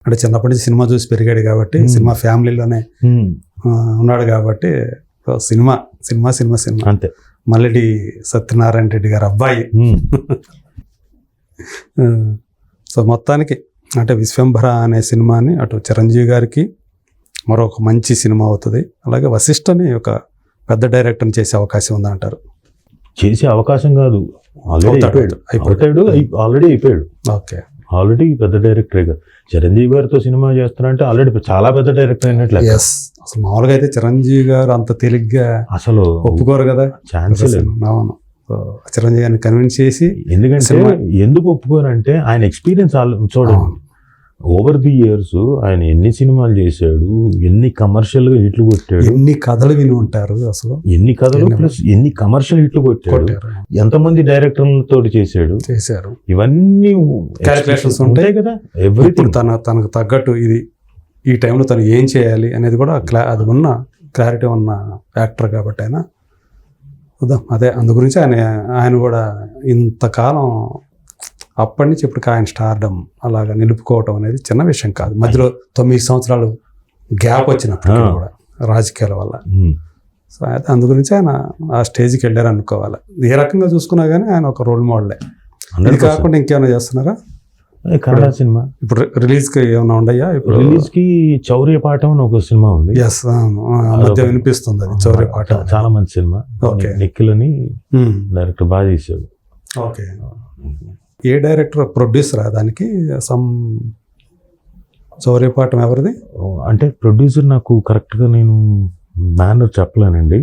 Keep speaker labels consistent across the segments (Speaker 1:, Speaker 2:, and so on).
Speaker 1: అంటే చిన్నప్పటి నుంచి సినిమా చూసి పెరిగాడు కాబట్టి సినిమా ఫ్యామిలీలోనే ఉన్నాడు కాబట్టి సినిమా సినిమా సినిమా సినిమా
Speaker 2: అంతే.
Speaker 1: మల్లెడి సత్యనారాయణ రెడ్డి గారు అబ్బాయి. సో మొత్తానికి అంటే విశ్వంభర అనే సినిమాని అటు చిరంజీవి గారికి మరొక మంచి సినిమా అవుతుంది. అలాగే వశిష్ఠని ఒక పెద్ద డైరెక్టర్ని చేసే అవకాశం ఉందంటారు.
Speaker 2: చేసే అవకాశం కాదు, ఆల్రెడీ అయిపోయాడు.
Speaker 1: ఓకే,
Speaker 2: ఆల్రెడీ పెద్ద డైరెక్టరే కదా. చిరంజీవి గారితో సినిమా చేస్తున్నారంటే ఆల్రెడీ చాలా పెద్ద డైరెక్టర్ అయినట్లే.
Speaker 1: అసలు మామూలుగా అయితే చిరంజీవి గారు అంత తేలిగ్గా
Speaker 2: అసలు
Speaker 1: ఒప్పుకోరు కదా,
Speaker 2: ఛాన్స్ లేదు.
Speaker 1: అవును, చిరంజీవి గారిని కన్విన్స్ చేసి,
Speaker 2: ఎందుకంటే ఎందుకు ఒప్పుకోరంటే ఆయన ఎక్స్పీరియన్స్ చూడండి. ఓవర్ ది ఇయర్స్ ఆయన ఎన్ని సినిమాలు చేశాడు, ఎన్ని కమర్షియల్ గా హిట్లు కొట్టాడు,
Speaker 1: ఎన్ని కథలు విని ఉంటారు, అసలు ఎన్ని
Speaker 2: కథలు ప్లస్ ఎన్ని కమర్షియల్ హిట్లు కొట్టాడు, ఎంతమంది డైరెక్టర్లతో చేశారు. ఇవన్నీ
Speaker 1: క్యాలిక్యులేషన్స్ ఉంటాయి కదా. ఎవ్రీథింగ్ తనకు తగ్గట్టు ఇది ఈ టైంలో తను ఏం చేయాలి అనేది కూడా అది ఉన్న క్లారిటీ ఉన్న యాక్టర్ కాబట్టి ఆయన అదే అందు గురించి ఆయన కూడా ఇంతకాలం అప్పటి నుంచి ఇప్పటికి ఆయన స్టార్డమ్ అలాగా నిలుపుకోవటం అనేది చిన్న విషయం కాదు. మధ్యలో 9 సంవత్సరాలు గ్యాప్ వచ్చినప్పటికీ కూడా రాజకీయాల వల్ల. సో అయితే అందు గురించి ఆయన ఆ స్టేజ్కి వెళ్ళారు అనుకోవాలి. ఏ రకంగా చూసుకున్నా కానీ ఆయన ఒక రోల్ మోడలే. అది కాకుండా ఇంకేమైనా చేస్తున్నారా?
Speaker 2: కన్నడ సినిమా ఇప్పుడు
Speaker 1: రిలీజ్కి ఏమైనా ఉండయా? ఇప్పుడు
Speaker 2: రిలీజ్కి చౌర్యపాఠం అని ఒక సినిమా ఉంది.
Speaker 1: ఎస్, మధ్య వినిపిస్తుంది అది చౌర్యపాఠం.
Speaker 2: చాలా మంచి సినిమా. నిఖిల్ అని డైరెక్టర్ బాగా చేశాడు.
Speaker 1: ఓకే, ఏ డైరెక్టర్ ప్రొడ్యూసరా దానికి? చౌర్యపాఠం ఎవరిది
Speaker 2: అంటే ప్రొడ్యూసర్ నాకు కరెక్ట్గా నేను బ్యానర్ చెప్పలేనండి.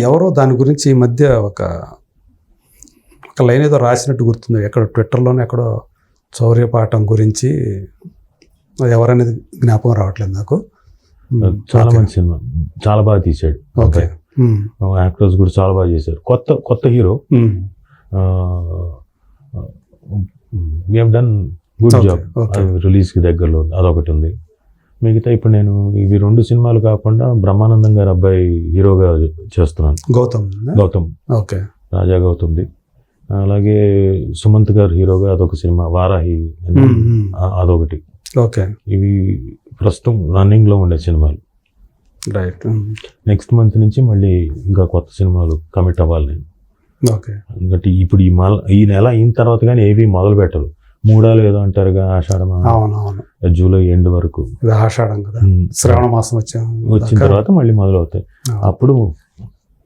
Speaker 1: ఎవరో దాని గురించి ఈ మధ్య ఒక లైన్ ఏదో రాసినట్టు గుర్తుంది, ఎక్కడ ట్విట్టర్లోనే ఎక్కడో చౌర్యపాఠం గురించి ఎవరనేది జ్ఞాపకం రావట్లేదు నాకు.
Speaker 2: చాలా మంచి సినిమా, చాలా బాగా తీశాడు.
Speaker 1: ఓకే,
Speaker 2: యాక్టర్స్ కూడా చాలా బాగా చేశారు. కొత్త hero. We have done good job. రిలీజ్కి దగ్గరలో ఉంది, అదొకటి ఉంది. మిగతా ఇప్పుడు నేను ఇవి 2 సినిమాలు కాకుండా బ్రహ్మానందం గారి అబ్బాయి హీరోగా చేస్తున్నాను, గౌతమ్.
Speaker 1: ఓకే,
Speaker 2: రాజా గౌతమ్ది. అలాగే సుమంత్ గారు హీరోగా అదొక సినిమా, వారాహి అదొకటి.
Speaker 1: ఓకే,
Speaker 2: ఇవి ప్రస్తుతం రన్నింగ్ లో ఉండే సినిమాలు.
Speaker 1: రైట్.
Speaker 2: నెక్స్ట్ మంత్ నుంచి మళ్ళీ ఇంకా కొత్త సినిమాలు కమిట్ అవ్వాలి నేను.
Speaker 1: ఓకే,
Speaker 2: ఎందుకంటే ఇప్పుడు ఈ నెల అయిన తర్వాత కానీ ఏవి మొదలు పెట్టరు. 3 ఏదో అంటారుగా, ఆషాఢం, జూలై ఎండ్ వరకు.
Speaker 1: ఆషాఢం కదా, శ్రావణ మాసం వచ్చిన
Speaker 2: తర్వాత మళ్ళీ మొదలవుతాయి. అప్పుడు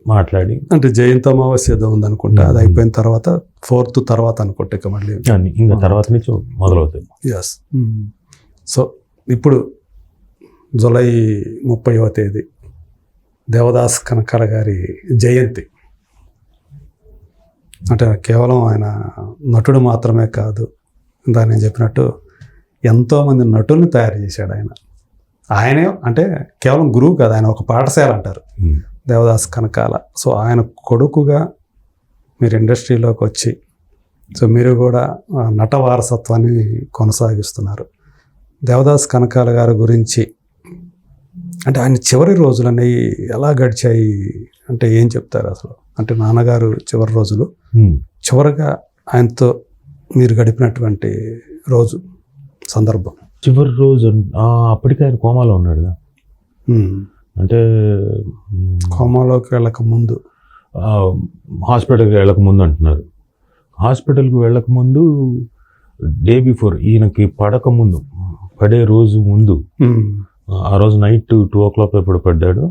Speaker 2: మాట్లాడి,
Speaker 1: అంటే జయంతి అమావాస్య ఏదో ఉంది అనుకుంటా, అది అయిపోయిన తర్వాత 4th తర్వాత అనుకుంటా ఇక మళ్ళీ
Speaker 2: ఇంకా తర్వాత నుంచి మొదలవుతాయి.
Speaker 1: ఎస్. సో ఇప్పుడు జూలై 30వ తేదీ దేవదాస్ కనకాల గారి జయంతి. అంటే కేవలం ఆయన నటుడు మాత్రమే కాదు, ఇందాక నేను చెప్పినట్టు ఎంతోమంది నటుల్ని తయారు చేశాడు ఆయన. ఆయనే అంటే కేవలం గురువు కాదు, ఆయన ఒక పాఠశాల అంటారు దేవదాస్ కనకాల. సో ఆయన కొడుకుగా మీరు ఇండస్ట్రీలోకి వచ్చి, సో మీరు కూడా నట వారసత్వాన్ని కొనసాగిస్తున్నారు. దేవదాస్ కనకాల గారి గురించి అంటే ఆయన చివరి రోజులు అనేవి ఎలా గడిచాయి అంటే ఏం చెప్తారు అసలు? అంటే నాన్నగారు చివరి రోజులు, చివరిగా ఆయనతో మీరు గడిపినటువంటి రోజు సందర్భం.
Speaker 2: చివరి రోజు అప్పటికే ఆయన కోమాలో ఉన్నాడు. అంటే
Speaker 1: కోమాలోకి వెళ్ళక ముందు,
Speaker 2: హాస్పిటల్కి వెళ్ళక ముందు అంటున్నారు. హాస్పిటల్కి వెళ్ళక ముందు డే బిఫోర్, ఈయనకి పడే రోజు ముందు, ఆ రోజు నైట్ 2 o'clock ఎప్పుడు పడ్డాడు.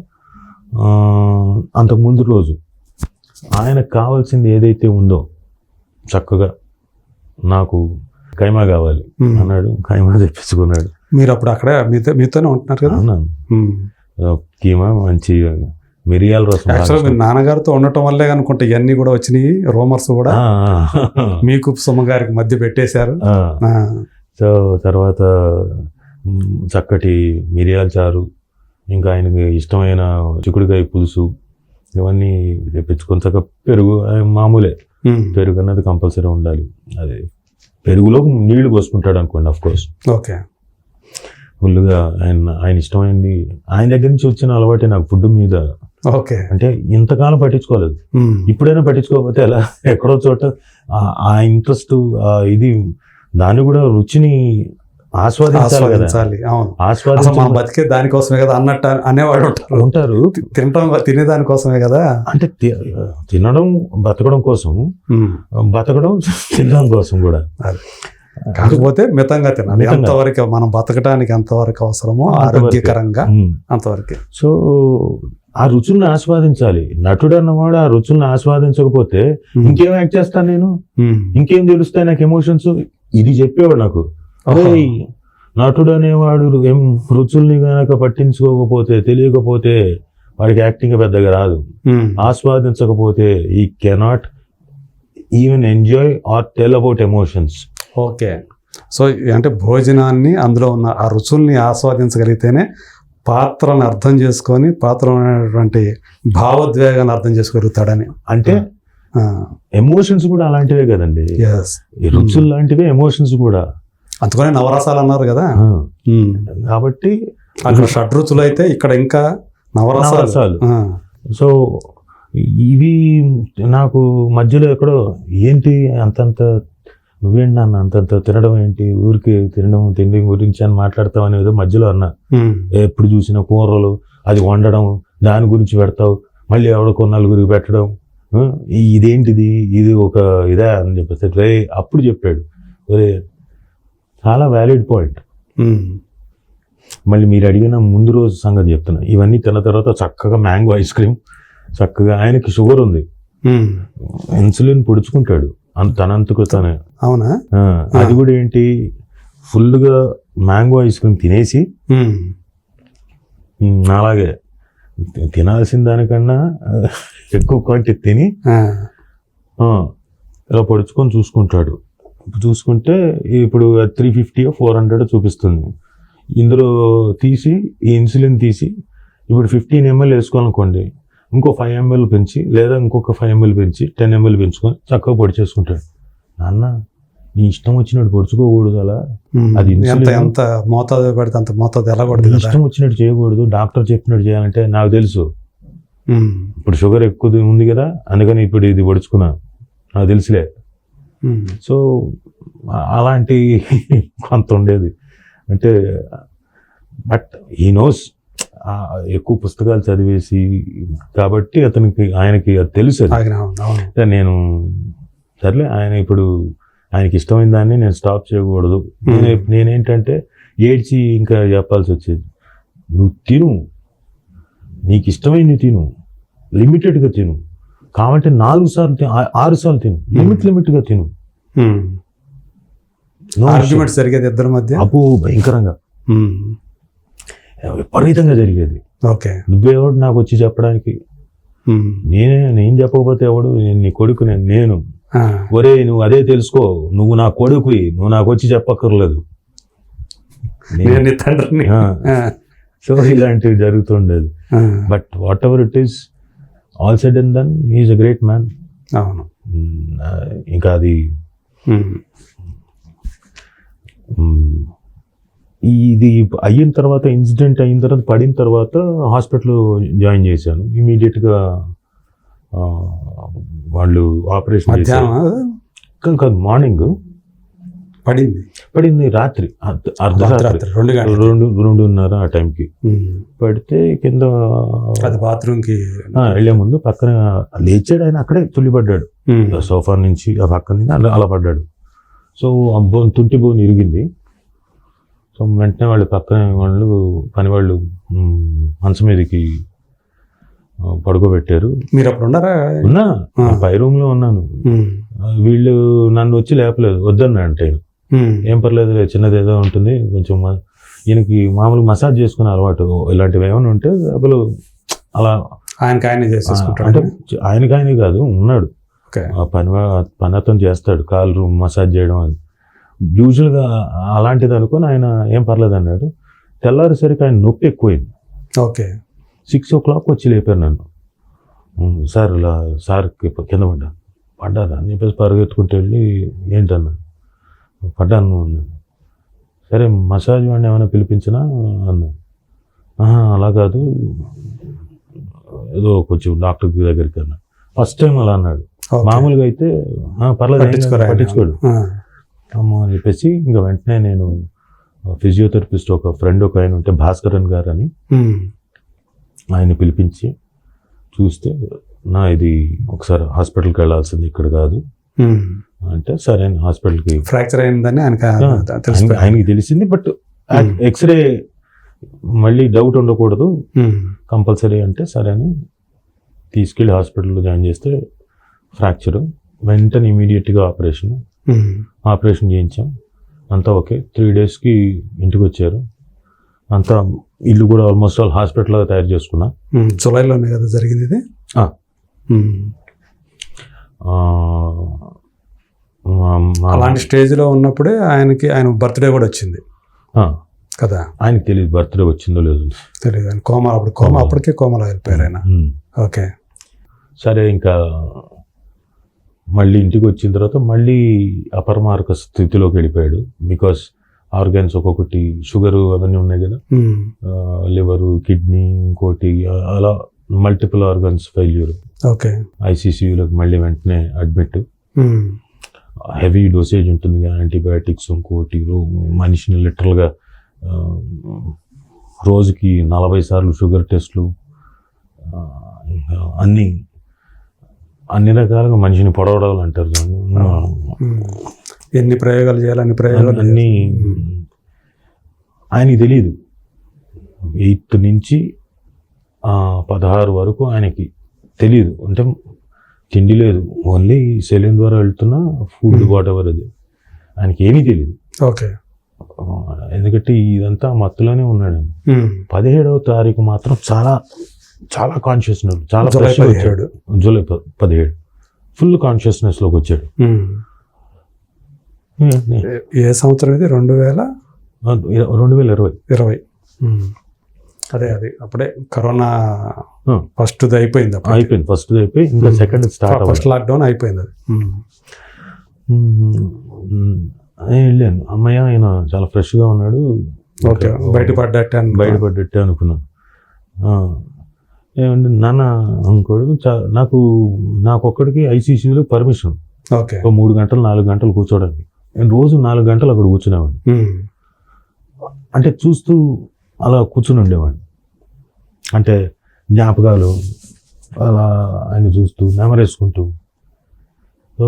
Speaker 2: అంతకుముందు రోజు ఆయనకు కావాల్సింది ఏదైతే ఉందో చక్కగా నాకు కైమా కావాలి అన్నాడు. కైమా తెప్పించుకున్నాడు.
Speaker 1: మీరు అప్పుడు అక్కడ మీతోనే ఉంటున్నారు కదా?
Speaker 2: కీమా, మంచి మిరియాల రసం.
Speaker 1: యాక్చువల్గా మీ నాన్నగారితో ఉండటం వల్లే అనుకుంటా ఇవన్నీ కూడా వచ్చినాయి, రూమర్స్ కూడా మీకు సుమ్మగారికి మధ్య పెట్టేశారు.
Speaker 2: సో తర్వాత చక్కటి మిరియాల చారు, ఇంకా ఆయనకి ఇష్టమైన చిక్కుడుకాయ పులుసు, ఇవన్నీ తెప్పించుకొని చక్కగా పెరుగు, మామూలే పెరుగు అన్నది కంపల్సరీ ఉండాలి. అదే పెరుగులో నీళ్లు పోసుకుంటాడు అనుకోండి, అఫ్ కోర్స్.
Speaker 1: ఓకే,
Speaker 2: ఫుల్గా ఆయన ఇష్టమైంది. ఆయన దగ్గర నుంచి వచ్చిన అలవాటే నాకు ఫుడ్ మీద.
Speaker 1: ఓకే,
Speaker 2: అంటే ఇంతకాలం పట్టించుకోలేదు, ఇప్పుడైనా పట్టించుకోకపోతే ఎలా ఎక్కడో చోట ఆ ఇంట్రెస్ట్ ఇది దాన్ని కూడా రుచిని ఆస్వాదించాలి కదా.
Speaker 1: ఆస్వాదించాలి. అవును, అసలు మనం
Speaker 2: ఆస్వాదించాలి
Speaker 1: బతికే దానికోసమే కదా అన్నట్టు అనేవాడు
Speaker 2: ఉంటారు.
Speaker 1: తినే దానికోసమే కదా.
Speaker 2: అంటే తినడం బతకడం కోసం, బతకడం తినడం కోసం కూడా.
Speaker 1: కాకపోతే మితంగా తినాలి. ఎంతవరకు మనం బతకడానికి ఎంతవరకు అవసరమో ఆరోగ్యకరంగా అంతవరకు.
Speaker 2: సో ఆ రుచుల్ని ఆస్వాదించాలి. నటుడు అన్నవాడు ఆ రుచుల్ని ఆస్వాదించకపోతే ఇంకేం యాక్ట్ చేస్తాను నేను, ఇంకేం తెలుస్తాయి నాకు ఎమోషన్స్. ఇది చెప్పేవాడు నాకు. నటుడు అనేవాడు రుచుల్ని గనక పట్టించుకోకపోతే, తెలియకపోతే వాడికి యాక్టింగ్ పెద్దగా రాదు. ఆస్వాదించకపోతే ఈ cannot even enjoy or tell about emotions.
Speaker 1: Okay, so అంటే భోజనాన్ని, అందులో ఉన్న ఆ రుచుల్ని ఆస్వాదించగలిగితేనే పాత్రను అర్థం చేసుకొని, పాత్రలో ఉన్నటువంటి భావోద్వేగాన్ని అర్థం చేసుకోగలుగుతాడని.
Speaker 2: అంటే ఎమోషన్స్ కూడా అలాంటివే కదండి. ఈ రుచులు లాంటివే ఎమోషన్స్ కూడా.
Speaker 1: అందుకనే నవరసాలు అన్నారు కదా.
Speaker 2: కాబట్టి
Speaker 1: అక్కడ షడ్రుచులు అయితే ఇక్కడ ఇంకా నవరసాలు.
Speaker 2: సో ఇవి నాకు మధ్యలో ఎక్కడో ఏంటి అంతంత నువ్వేంటి నాన్న అంతంత తినడం ఏంటి, ఊరికి తిండి గురించి అని మాట్లాడతావు అనేది మధ్యలో అన్నా. ఎప్పుడు చూసిన కూరలు అది వండడం, దాని గురించి పెడతావు, మళ్ళీ ఎవరికో నలుగురికి పెట్టడం, ఇదేంటిది, ఇది ఒక ఇదే అని చెప్పేసి అప్పుడు చెప్పాడు. చాలా వ్యాలిడ్ పాయింట్. మళ్ళీ మీరు అడిగిన ముందు రోజు సంగతి చెప్తున్నా. ఇవన్నీ తిన్న తర్వాత చక్కగా మ్యాంగో ఐస్ క్రీమ్, చక్కగా ఆయనకి షుగర్ ఉంది, ఇన్సులిన్ పొడుచుకుంటాడు తనంతకు తనే.
Speaker 1: అవునా?
Speaker 2: అది కూడా ఏంటి, ఫుల్గా మ్యాంగో ఐస్ క్రీమ్ తినేసి అలాగే తినాల్సిన దానికన్నా ఎక్కువ క్వాంటిటీ తిని ఇలా పొడుచుకొని చూసుకుంటాడు. చూసుకుంటే ఇప్పుడు 350 or 400 చూపిస్తుంది. ఇందులో తీసి ఈ ఇన్సులిన్ తీసి ఇప్పుడు 15 ml వేసుకోవాలనుకోండి, ఇంకో 5 ml పెంచి, లేదా ఇంకొక 5 ml పెంచి 10 ml పెంచుకొని చక్కగా పొడి చేసుకుంటాడు. నాన్న నీ ఇష్టం వచ్చినట్టు పొడుచుకోకూడదు, అలా అది
Speaker 1: ఎంత మోతాదు పెడితే అంత మోతాదు ఎలా పడుతుంది,
Speaker 2: ఇష్టం వచ్చినట్టు చేయకూడదు, డాక్టర్ చెప్పినట్టు చేయాలంటే. నాకు తెలుసు ఇప్పుడు షుగర్ ఎక్కువ ఉంది కదా, అందుకని ఇప్పుడు ఇది పొడుచుకున్నా, నాకు తెలుసులే. సో అలాంటి కొంత ఉండేది. అంటే బట్ హీ నోస్, ఎక్కువ పుస్తకాలు చదివేసి కాబట్టి ఆయనకి అది తెలుసు. నేను సర్లే, ఆయనకి ఇష్టమైన దాన్ని నేను స్టాప్ చేయకూడదు. నేనేంటంటే ఏడ్చి ఇంకా చెప్పాల్సి వచ్చేది. నువ్వు తిను, నీకు ఇష్టమైంది తిను, లిమిటెడ్గా తిను, కాబట్టి 4 సార్లు 6 సార్లు తిను, లిమిట్గా తిను.
Speaker 1: ఆర్గ్యుమెంట్స్ జరిగేది ఇద్దరి మధ్య.
Speaker 2: అప్పు భయంకరంగా విపరీతంగా జరిగేది.
Speaker 1: ఓకే,
Speaker 2: నువ్వెవడు నాకు వచ్చి చెప్పడానికి, నేను చెప్పకపోతే ఎవడు, నీ కొడుకు నేను, ఒరే నువ్వు అదే తెలుసుకో, నువ్వు నా కొడుకు, నువ్వు నాకు వచ్చి చెప్పక్కర్లేదు,
Speaker 1: తండ్రిని.
Speaker 2: సో ఇలాంటివి జరుగుతుండేది. But whatever it is, all said and done, he is a great man.
Speaker 1: అవును.
Speaker 2: ఇంకా అది ఇది అయిన తర్వాత, ఇన్సిడెంట్ అయిన తర్వాత, పడిన తర్వాత హాస్పిటల్ జాయిన్ చేశాను. ఇమీడియట్గా వాళ్ళు ఆపరేషన్ చేశారు. కాదు, మార్నింగ్ పడింది, రాత్రి అర్ధరాత్రి 2:30 ఆ టైంకి పడితే కింద
Speaker 1: బాత్రూమ్కి
Speaker 2: వెళ్ళే ముందు పక్కన లేచాడు ఆయన, అక్కడే తుల్లిపడ్డాడు సోఫా నుంచి, ఆ పక్కన నుంచి అలా పడ్డాడు. సో ఆ తుంటి బోన్ ఇరిగింది. సో వెంటనే వాళ్ళు పక్కన పని వాళ్ళు మంచం మీదకి పడుకోబెట్టారు.
Speaker 1: మీరు అప్పుడు ఉన్నారా?
Speaker 2: ఉన్నా, పై రూమ్ లో ఉన్నాను. వీళ్ళు నన్ను వచ్చి లేపలేదు, వద్దన్నా అంటే ఏం పర్లేదు, చిన్నది ఏదో ఉంటుంది కొంచెం. ఈయనకి మామూలుగా మసాజ్ చేసుకునే అలవాటు, ఇలాంటివి ఏమైనా ఉంటే అసలు అలా
Speaker 1: ఆయనకి చేసేసుకుంటాడు.
Speaker 2: అంటే ఆయనకి కాదు, ఉన్నాడు పని అతను చేస్తాడు, కాలు మసాజ్ చేయడం అని. యూజువల్గా అలాంటిది అనుకుని ఆయన ఏం పర్లేదు అన్నాడు. తెల్లారేసరికి ఆయన నొప్పి ఎక్కువైంది.
Speaker 1: ఓకే,
Speaker 2: 6 o'clock వచ్చి లేపారు నన్ను. సార్ ఇలా సార్కి కింద పడ్డారా అని చెప్పేసి పరిగెత్తుకుంటూ వెళ్ళి ఏంటన్నా పడ్డాను అన్నాను. సరే మసాజ్ వాడిని ఏమైనా పిలిపించినా అన్నా. అలా కాదు, ఏదో కొంచెం డాక్టర్ దగ్గరికి అన్నా. ఫస్ట్ టైం అలా అన్నాడు. మామూలుగా అయితే పర్లేదు పట్టించుకోడు. అమ్మ అని చెప్పేసి ఇంకా వెంటనే నేను ఫిజియోథెరపిస్ట్ ఒక ఫ్రెండ్ ఒక ఆయన ఉంటే భాస్కరన్ గారు అని ఆయన పిలిపించి చూస్తే ఇది ఒకసారి హాస్పిటల్కి వెళ్ళాల్సింది ఇక్కడ కాదు అంటే సరే హాస్పిటల్కి
Speaker 1: ఫ్రాక్చర్ అయిందని
Speaker 2: ఆయనకి తెలిసింది. బట్ ఎక్స్రే మళ్ళీ డౌట్ ఉండకూడదు కంపల్సరీ అంటే సరే అని తీసుకెళ్ళి హాస్పిటల్లో జాయిన్ చేస్తే ఫ్రాక్చర్ వెంటనే ఇమీడియట్గా ఆపరేషన్ చేయించాం. అంతా ఓకే. 3 daysకి ఇంటికి వచ్చారు. అంతా ఇల్లు కూడా ఆల్మోస్ట్ ఆల్ హాస్పిటల్ తయారు చేసుకున్నా.
Speaker 1: జూలైలోనే కదా జరిగింది ఇది. అలాంటి స్టేజ్లో ఉన్నప్పుడే ఆయన బర్త్డే కూడా వచ్చింది కదా.
Speaker 2: ఆయనకి తెలియదు బర్త్డే వచ్చిందో లేదో
Speaker 1: తెలియదు. ఆయన అప్పటికే కోమాలో వెళ్ళిపోయారు ఆయన. ఓకే
Speaker 2: సరే ఇంకా మళ్ళీ ఇంటికి వచ్చిన తర్వాత మళ్ళీ అపరమార్క స్థితిలోకి వెళ్ళిపోయాడు. బికాస్ ఆర్గాన్స్ ఒక్కొక్కటి షుగరు అవన్నీ ఉన్నాయి కదా, లివరు, కిడ్నీ, ఇంకోటి అలా మల్టిపుల్ ఆర్గాన్స్ ఫెయిల్యూర్.
Speaker 1: ఓకే
Speaker 2: ఐసీసీయూలోకి మళ్ళీ వెంటనే అడ్మిట్. హెవీ డోసేజ్ ఉంటుంది కదా యాంటీబయాటిక్స్, ఇంకోటి మనిషిని లిటరల్గా రోజుకి 40 సార్లు షుగర్ టెస్ట్లు, అన్ని రకాలుగా మనిషిని పొడవడాలు అంటారు.
Speaker 1: ఎన్ని ప్రయోగాలు చేయాలి అన్ని ప్రయోగాలు
Speaker 2: అన్నీ ఆయనకి తెలియదు. 8th నుంచి 16 వరకు ఆయనకి తెలియదు. అంటే తిండి లేదు, ఓన్లీ సెలైన్ ద్వారా వెళ్తున్న ఫుడ్ వాట్ ఎవర్ అది ఆయనకి ఏమీ తెలియదు.
Speaker 1: ఓకే
Speaker 2: ఎందుకంటే ఇదంతా మత్తులోనే ఉన్నాడు. 17వ తారీఖు మాత్రం చాలా చాలా కాన్షియస్నెస్, చాలా ఫ్రెష్గా వచ్చాడు. జూలై 17 ఫుల్ కాన్షియస్నెస్లోకి వచ్చాడు.
Speaker 1: ఏ సంవత్సరం ఇది?
Speaker 2: 2020.
Speaker 1: అదే అప్పుడే కరోనా ఫస్ట్ అయిపోయింది.
Speaker 2: ఫస్ట్ అయిపోయి ఇంకా సెకండ్ స్టార్ట్,
Speaker 1: ఫస్ట్ లాక్డౌన్ అయిపోయింది. అది
Speaker 2: వెళ్ళాను. అమ్మయ్య ఆయన చాలా ఫ్రెష్గా ఉన్నాడు, బయటపడ్డట్టే అనుకున్నాను. ఏమంటే నాన్న ఇంకోడు నాకు ఒక్కడికి ఐసీసీయూలో పర్మిషన్ 3 గంటలు 4 గంటలు కూర్చోడానికి. నేను రోజు 4 గంటలు అక్కడ కూర్చునేవాడిని. అంటే చూస్తూ అలా కూర్చుని ఉండేవాడిని. అంటే జ్ఞాపకాలు అలా ఆయన చూస్తూ నెమరేసుకుంటూ. సో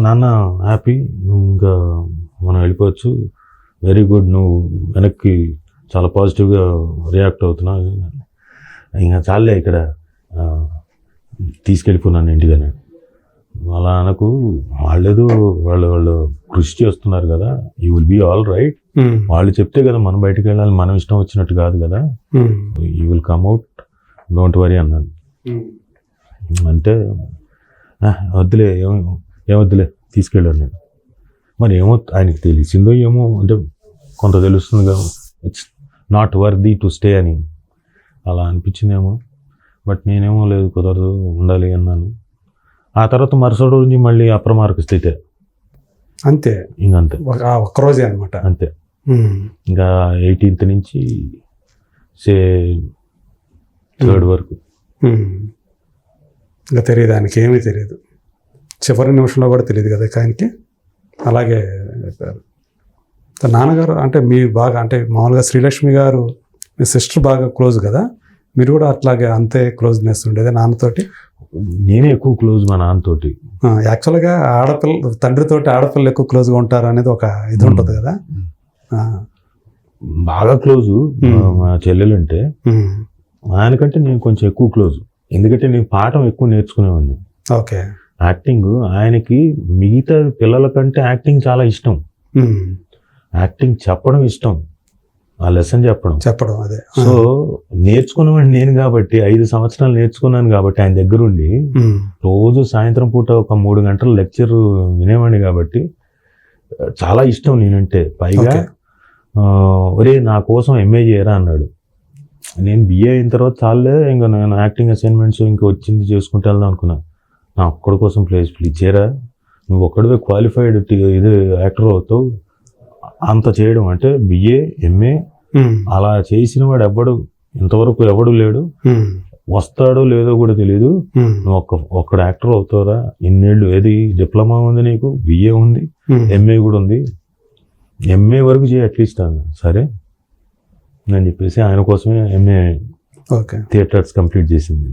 Speaker 2: నాన్న హ్యాపీ, ఇంకా మనం వెళ్ళిపోవచ్చు, వెరీ గుడ్, నువ్వు వెనక్కి చాలా పాజిటివ్గా రియాక్ట్ అవుతున్నావు, ఇంకా చాలే ఇక్కడ తీసుకెళ్ళిపోయినాను ఇంటికని. అలా అనకు, వాళ్ళు కృషి చేస్తున్నారు కదా, you will be all right. వాళ్ళు చెప్తే కదా మనం బయటకు వెళ్ళాలి, మనం ఇష్టం వచ్చినట్టు కాదు కదా, you will come out, don't worry అన్నాను. అంటే వద్దులే, ఏమొద్దులే తీసుకెళ్ళాను నేను. మరి ఏమో ఆయనకి తెలిసిందో ఏమో, అంటే కొంత తెలుస్తుంది కదా, it's not worthy to stay అని అలా అనిపించిందేమో. బట్ నేనేమో లేదు, కుదరదు, ఉండాలి అన్నాను. ఆ తర్వాత మరుసటి రోజు మళ్ళీ అప్రమార్క స్థితే.
Speaker 1: అంతే,
Speaker 2: ఇంకంతే,
Speaker 1: ఒక్కరోజే అనమాట.
Speaker 2: అంతే. ఇంకా 18th నుంచి 3rd వరకు
Speaker 1: ఇంకా తెలియదు ఆయనకి, ఏమీ తెలియదు. చివరి నిమిషంలో కూడా తెలియదు కదా ఆయనకి. అలాగే చెప్పారు. నాన్నగారు అంటే మీ బాగా, అంటే మామూలుగా శ్రీలక్ష్మి గారు మీ సిస్టర్ బాగా క్లోజ్ కదా, మీరు కూడా అట్లాగే అంతే క్లోజ్నెస్ ఉండేది నాన్నతోటి?
Speaker 2: నేనే ఎక్కువ క్లోజ్ మా నాన్నతోటి.
Speaker 1: యాక్చువల్గా తండ్రితోటి ఆడపిల్లలు ఎక్కువ క్లోజ్గా ఉంటారు అనేది ఒక ఇది ఉంటుంది కదా.
Speaker 2: బాగా క్లోజు మా చెల్లెలు అంటే. ఆయనకంటే నేను కొంచెం ఎక్కువ క్లోజ్, ఎందుకంటే నేను పాఠం ఎక్కువ నేర్చుకునేవాడిని.
Speaker 1: ఓకే.
Speaker 2: యాక్టింగ్ ఆయనకి మిగతా పిల్లల కంటే యాక్టింగ్ చాలా ఇష్టం. యాక్టింగ్ చెప్పడం ఇష్టం, ఆ లెసన్ చెప్పడం
Speaker 1: అదే.
Speaker 2: సో నేర్చుకున్నవాడిని నేను కాబట్టి, 5 సంవత్సరాలు నేర్చుకున్నాను కాబట్టి ఆయన దగ్గర ఉండి రోజు సాయంత్రం పూట ఒక 3 గంటలు లెక్చర్ వినేవాడిని కాబట్టి చాలా ఇష్టం నేనంటే. పైగా ఒరే నా కోసం ఎంఏ చేయరా అన్నాడు. నేను బిఏ అయిన తర్వాత చాలే, ఇంకా నేను యాక్టింగ్ అసైన్మెంట్స్ ఇంకా వచ్చింది చేసుకుంటూ వెళ్దాం అనుకున్నా. నా ఒక్కడి కోసం ప్లీజ్ చేయరా, నువ్వు ఒక్కడివే క్వాలిఫైడ్ ఇది యాక్టర్ అవుతావు, అంత చేయడం అంటే బిఏ ఎంఏ అలా చేసిన వాడు ఇంతవరకు ఎవడు లేడు. వస్తాడో లేదో కూడా తెలియదు, నువ్వు ఒక్కడ యాక్టర్ అవుతారా, ఇన్నేళ్ళు ఏది డిప్లొమా ఉంది నీకు, బిఏ ఉంది, ఎంఏ కూడా ఉంది, ఎంఏ వరకు చేయి అట్లీస్ట్ సరే అని చెప్పేసి ఆయన కోసమే ఎంఏ
Speaker 1: ఓకే
Speaker 2: థియేటర్స్ కంప్లీట్ చేసింది.